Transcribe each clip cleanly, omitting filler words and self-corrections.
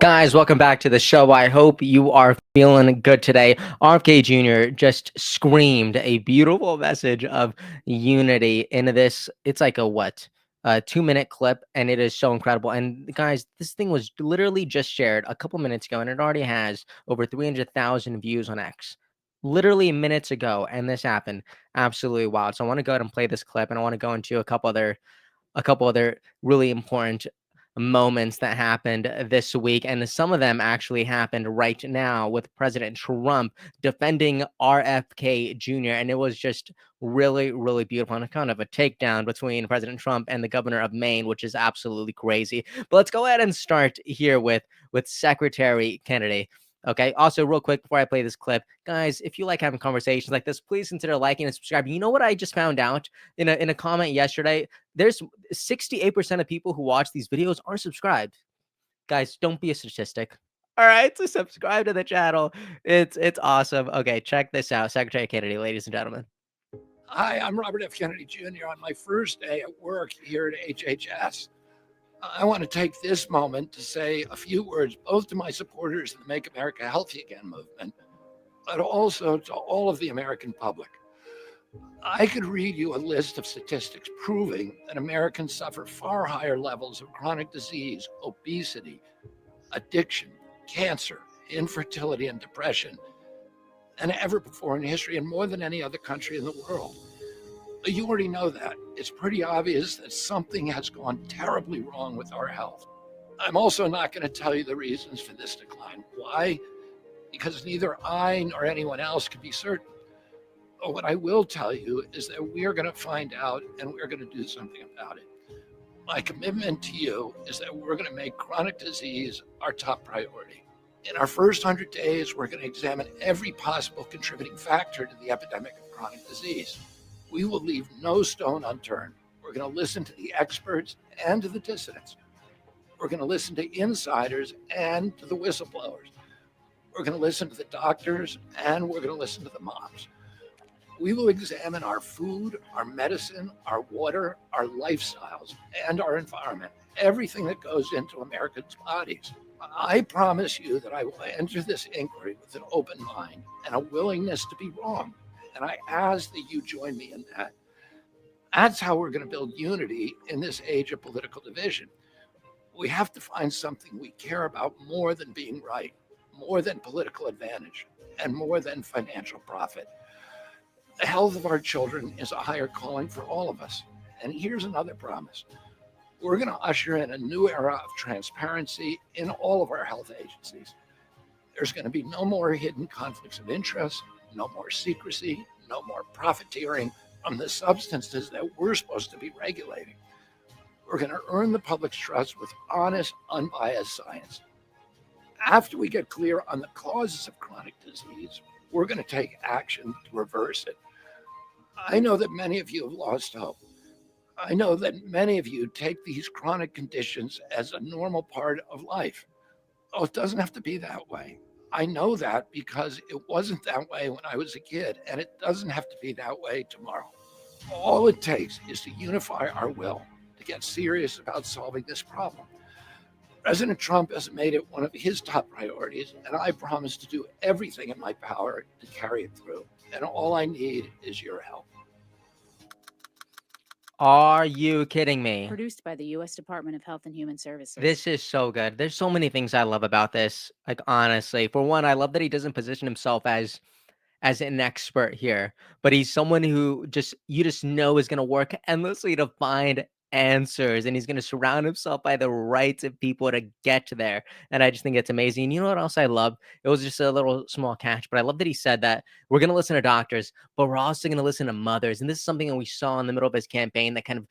Guys, welcome back to the show. I hope you are feeling good today. RFK Jr. just screamed a beautiful message of unity into this. It's like a 2-minute clip, and it is so incredible. And guys, this thing was literally just shared a couple minutes ago, and it already has over 300,000 views on X. Literally minutes ago, and this happened. Absolutely wild. So I want to go ahead and play this clip, and I want to go into a couple other really important moments that happened this week. And some of them actually happened right now with President Trump defending RFK Jr. And it was just really, really beautiful and kind of a takedown between President Trump and the governor of Maine, which is absolutely crazy. But let's go ahead and start here with Secretary Kennedy. Okay. Also, real quick before I play this clip, guys, if you like having conversations like this, please consider liking and subscribing. You know what I just found out in a comment yesterday? There's 68% of people who watch these videos aren't subscribed. Guys, don't be a statistic. All right, so subscribe to the channel. It's awesome. Okay, check this out. Secretary Kennedy, ladies and gentlemen. Hi, I'm Robert F. Kennedy Jr. On my first day at work here at HHS, I want to take this moment to say a few words both to my supporters of the Make America Healthy Again movement, but also to all of the American public. I could read you a list of statistics proving that Americans suffer far higher levels of chronic disease, obesity, addiction, cancer, infertility, and depression than ever before in history and more than any other country in the world. You already know that. It's pretty obvious that something has gone terribly wrong with our health. I'm also not going to tell you the reasons for this decline. Why? Because neither I nor anyone else can be certain. But what I will tell you is that we are going to find out and we're going to do something about it. My commitment to you is that we're going to make chronic disease our top priority. In our first 100 days, we're going to examine every possible contributing factor to the epidemic of chronic disease. We will leave no stone unturned. We're going to listen to the experts and to the dissidents. We're going to listen to insiders and to the whistleblowers. We're going to listen to the doctors and we're going to listen to the moms. We will examine our food, our medicine, our water, our lifestyles, and our environment, everything that goes into Americans' bodies. I promise you that I will enter this inquiry with an open mind and a willingness to be wrong. And I ask that you join me in that. That's how we're going to build unity in this age of political division. We have to find something we care about more than being right, more than political advantage, and more than financial profit. The health of our children is a higher calling for all of us. And here's another promise. We're going to usher in a new era of transparency in all of our health agencies. There's going to be no more hidden conflicts of interest, no more secrecy, no more profiteering from the substances that we're supposed to be regulating. We're going to earn the public's trust with honest, unbiased science. After we get clear on the causes of chronic disease, we're going to take action to reverse it. I know that many of you have lost hope. I know that many of you take these chronic conditions as a normal part of life. Oh, it doesn't have to be that way. I know that because it wasn't that way when I was a kid, and it doesn't have to be that way tomorrow. All it takes is to unify our will to get serious about solving this problem. President Trump has made it one of his top priorities, and I promise to do everything in my power to carry it through. And all I need is your help. Are you kidding me? Produced by the U.S. Department of Health and Human Services. This is so good. There's so many things I love about this. Like, honestly, for one, I love that he doesn't position himself as an expert here, but he's someone who you just know is going to work endlessly to find answers, and he's going to surround himself by the right people to get there. And I just think it's amazing. And you know what else I love? It was just a little small catch, but I love that he said that we're going to listen to doctors, but we're also going to listen to mothers. And this is something that we saw in the middle of his campaign that kind of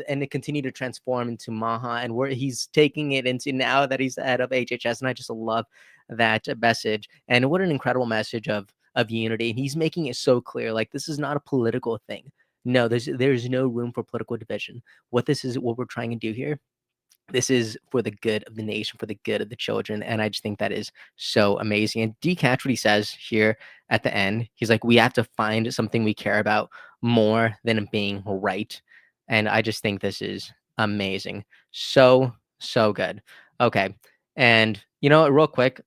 and it continued to transform into Maha, and where he's taking it into now that he's the head of HHS. And I just love that message. And what an incredible message of unity. And he's making it so clear, like, this is not a political thing. No, there's no room for political division. What we're trying to do here, this is for the good of the nation, for the good of the children. And I just think that is so amazing. And D catch what he says here at the end. He's like, we have to find something we care about more than being right. And I just think this is amazing. So good. Okay. And you know, real quick,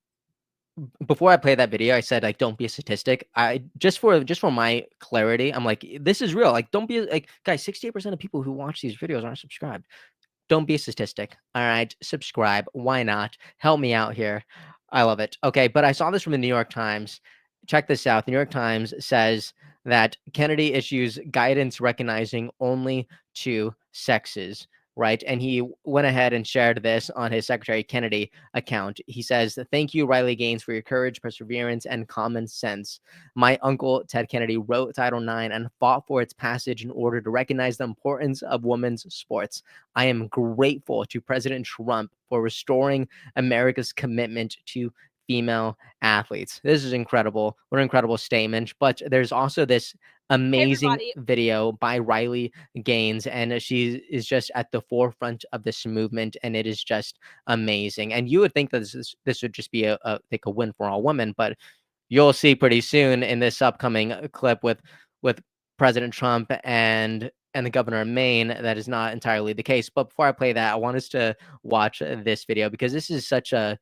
before I play that video, I said like, don't be a statistic. I just for my clarity, I'm like, this is real. Like, don't be like, guys. 68% of people who watch these videos aren't subscribed. Don't be a statistic. All right, subscribe. Why not? Help me out here. I love it. Okay, but I saw this from the New York Times. Check this out. The New York Times says that Kennedy issues guidance recognizing only two sexes, right? And he went ahead and shared this on his Secretary Kennedy account. He says, "Thank you, Riley Gaines, for your courage, perseverance, and common sense. My uncle, Ted Kennedy, wrote Title IX and fought for its passage in order to recognize the importance of women's sports. I am grateful to President Trump for restoring America's commitment to female athletes." This is incredible. What an incredible statement. But there's also this amazing video by Riley Gaines, and she is just at the forefront of this movement, and it is just amazing. And you would think that this would just be like a win for all women, but you'll see pretty soon in this upcoming clip with President Trump and the governor of Maine that is not entirely the case. But before I play that, I want us to watch this video because this is such a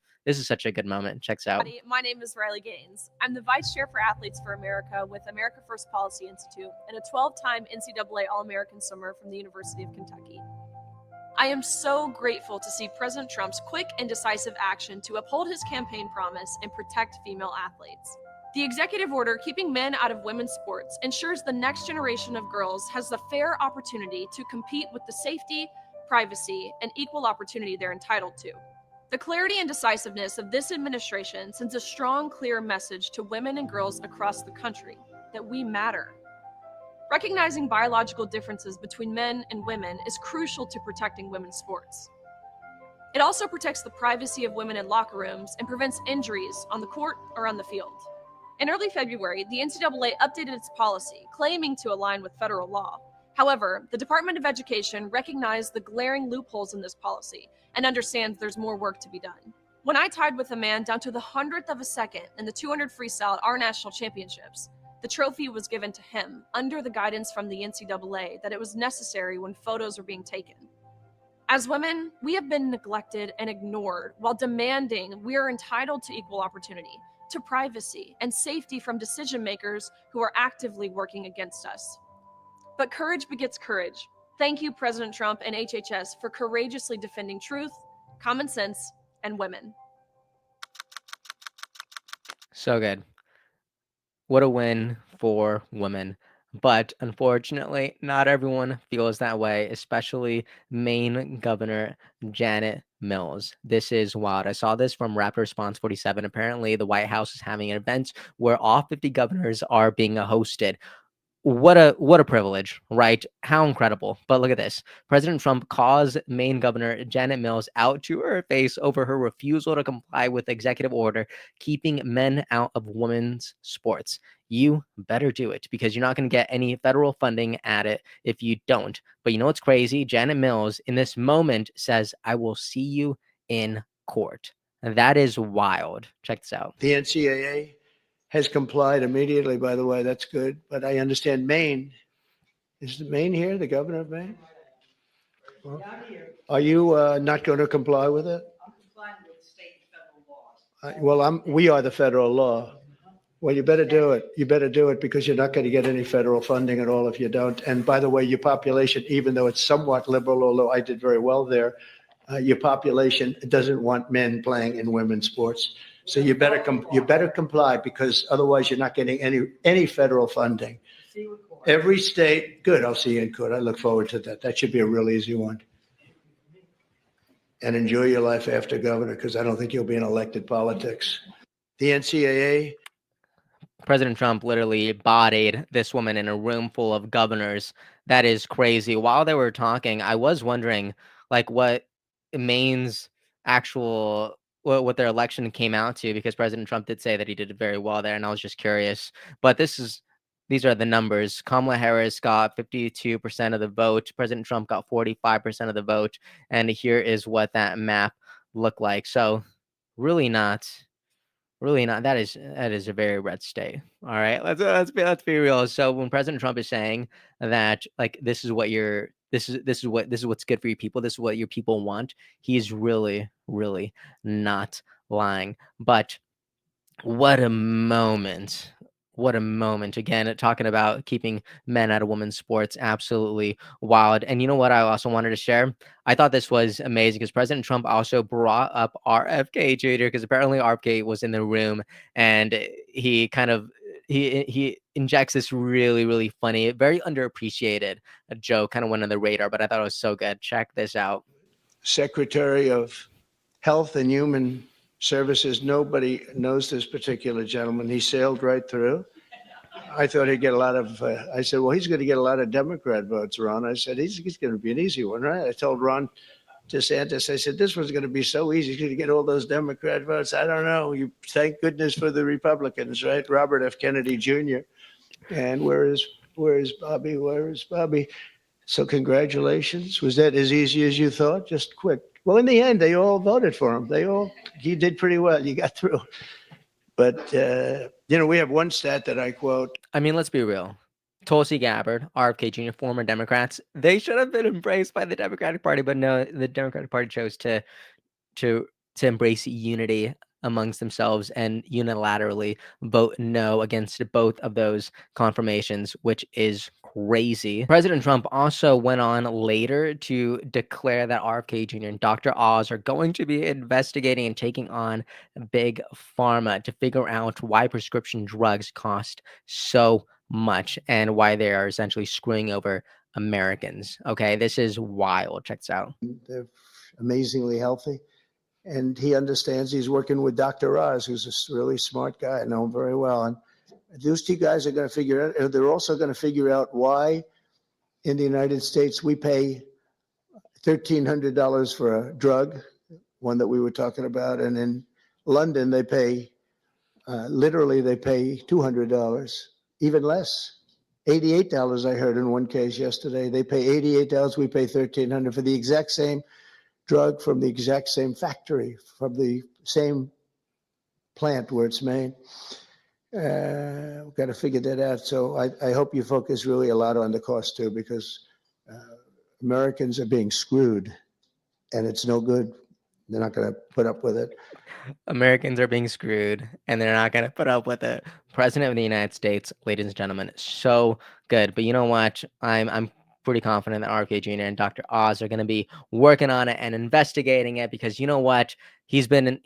good moment. Check this out. My name is Riley Gaines. I'm the Vice Chair for Athletes for America with America First Policy Institute and a 12-time NCAA All-American swimmer from the University of Kentucky. I am so grateful to see President Trump's quick and decisive action to uphold his campaign promise and protect female athletes. The executive order keeping men out of women's sports ensures the next generation of girls has the fair opportunity to compete with the safety, privacy, and equal opportunity they're entitled to. The clarity and decisiveness of this administration sends a strong, clear message to women and girls across the country that we matter. Recognizing biological differences between men and women is crucial to protecting women's sports. It also protects the privacy of women in locker rooms and prevents injuries on the court or on the field. In early February, the NCAA updated its policy, claiming to align with federal law. However, the Department of Education recognized the glaring loopholes in this policy and understands there's more work to be done. When I tied with a man down to the 100th of a second in the 200 freestyle at our national championships, the trophy was given to him under the guidance from the NCAA that it was necessary when photos were being taken. As women, we have been neglected and ignored while demanding we are entitled to equal opportunity, to privacy and safety from decision makers who are actively working against us. But courage begets courage. Thank you, President Trump and HHS, for courageously defending truth, common sense, and women. So good. What a win for women. But unfortunately, not everyone feels that way, especially Maine Governor Janet Mills. This is wild. I saw this from Rapid Response 47. Apparently, the White House is having an event where all 50 governors are being hosted. What a privilege, right? How incredible. But look at this. President Trump calls Maine Governor Janet Mills out to her face over her refusal to comply with executive order keeping men out of women's sports. You better do it because you're not going to get any federal funding at it if you don't. But you know what's crazy? Janet Mills in this moment says, "I will see you in court." And that is wild. Check this out. The NCAA has complied immediately, by the way. That's good. But I understand Maine. Is Maine here, the governor of Maine? Well, are you not going to comply with it? I'm complying with state and federal laws. We are the federal law. Well, you better do it. You better do it because you're not going to get any federal funding at all if you don't. And by the way, your population, even though it's somewhat liberal, although I did very well there, your population doesn't want men playing in women's sports. So you better comply because otherwise you're not getting any federal funding. Every state, good. I'll see you in court. I look forward to that. That should be a real easy one. And enjoy your life after governor because I don't think you'll be in elected politics. The NCAA. President Trump literally bodied this woman in a room full of governors. That is crazy. While they were talking, I was wondering like what Maine's actual what their election came out to because President Trump did say that he did very well there, and I was just curious. But these are the numbers. Kamala Harris got 52% of the vote. President Trump got 45% of the vote, and here is what that map looked like. So, really not. That is a very red state. All right, let's be real. So when President Trump is saying that like this is what you're this is what's good for your people. This is what your people want. He's really, really not lying. But what a moment. What a moment. Again, talking about keeping men out of women's sports, absolutely wild. And you know what I also wanted to share? I thought this was amazing because President Trump also brought up RFK Jr. because apparently RFK was in the room and he kind of he injects this really, really funny, very underappreciated joke, kind of went on the radar, but I thought it was so good. Check this out. Secretary of Health and Human Services, nobody knows this particular gentleman. He sailed right through. I thought he'd get a lot of, I said, well, he's going to get a lot of Democrat votes, Ron. I said, he's going to be an easy one, right? I told Ron DeSantis, I said, this one's going to be so easy. He's going to get all those Democrat votes. I don't know. You thank goodness for the Republicans, right? Robert F. Kennedy Jr. And where is Bobby? Where is Bobby? So congratulations. Was that as easy as you thought? Just quick. Well, in the end, they all voted for him. He did pretty well. You got through. But, we have one stat that I quote. I mean, let's be real. Tulsi Gabbard, RFK Jr., former Democrats, they should have been embraced by the Democratic Party, but no, the Democratic Party chose to embrace unity amongst themselves and unilaterally vote no against both of those confirmations, which is crazy. President Trump also went on later to declare that RFK Jr. and Dr. Oz are going to be investigating and taking on big pharma to figure out why prescription drugs cost so much and why they are essentially screwing over Americans. Okay, this is wild. Check this out. They're amazingly healthy. And he understands. He's working with Dr. Oz, who's a really smart guy. I know him very well. And those two guys are going to figure out, they're also going to figure out why in the United States we pay $1,300 for a drug, one that we were talking about. And in London, they pay, literally, they pay $200, even less. $88, I heard in one case yesterday. They pay $88, we pay $1,300 for the exact same drug from the exact same factory, from the same plant where it's made. We've got to figure that out. So I hope you focus really a lot on the cost too, because Americans are being screwed and it's no good. They're not going to put up with it. Americans are being screwed and they're not going to put up with it. President of the United States, ladies and gentlemen, so good. But you know what? I'm pretty confident that RFK Jr. and Dr. Oz are going to be working on it and investigating it because you know what? He's been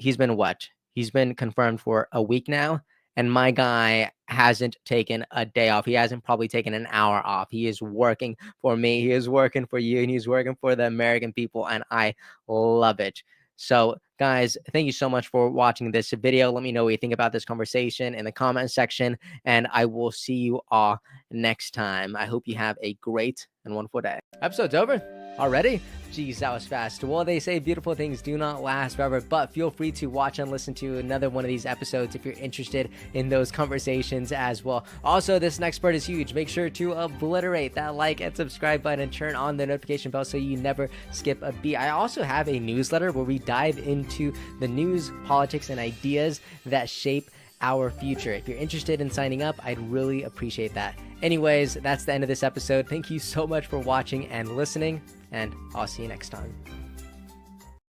confirmed for a week now, and my guy hasn't taken a day off. He hasn't probably taken an hour off. He is working for me. He is working for you, and he's working for the American people, and I love it. So, guys, thank you so much for watching this video. Let me know what you think about this conversation in the comment section, and I will see you all next time. I hope you have a great and wonderful day. Episode's over already? Geez, that was fast. Well, they say beautiful things do not last forever, but feel free to watch and listen to another one of these episodes if you're interested in those conversations as well. Also, this next part is huge. Make sure to obliterate that like and subscribe button and turn on the notification bell so you never skip a beat. I also have a newsletter where we dive into the news, politics, and ideas that shape our future. If you're interested in signing up, I'd really appreciate that. Anyways, that's the end of this episode. Thank you so much for watching and listening, and I'll see you next time.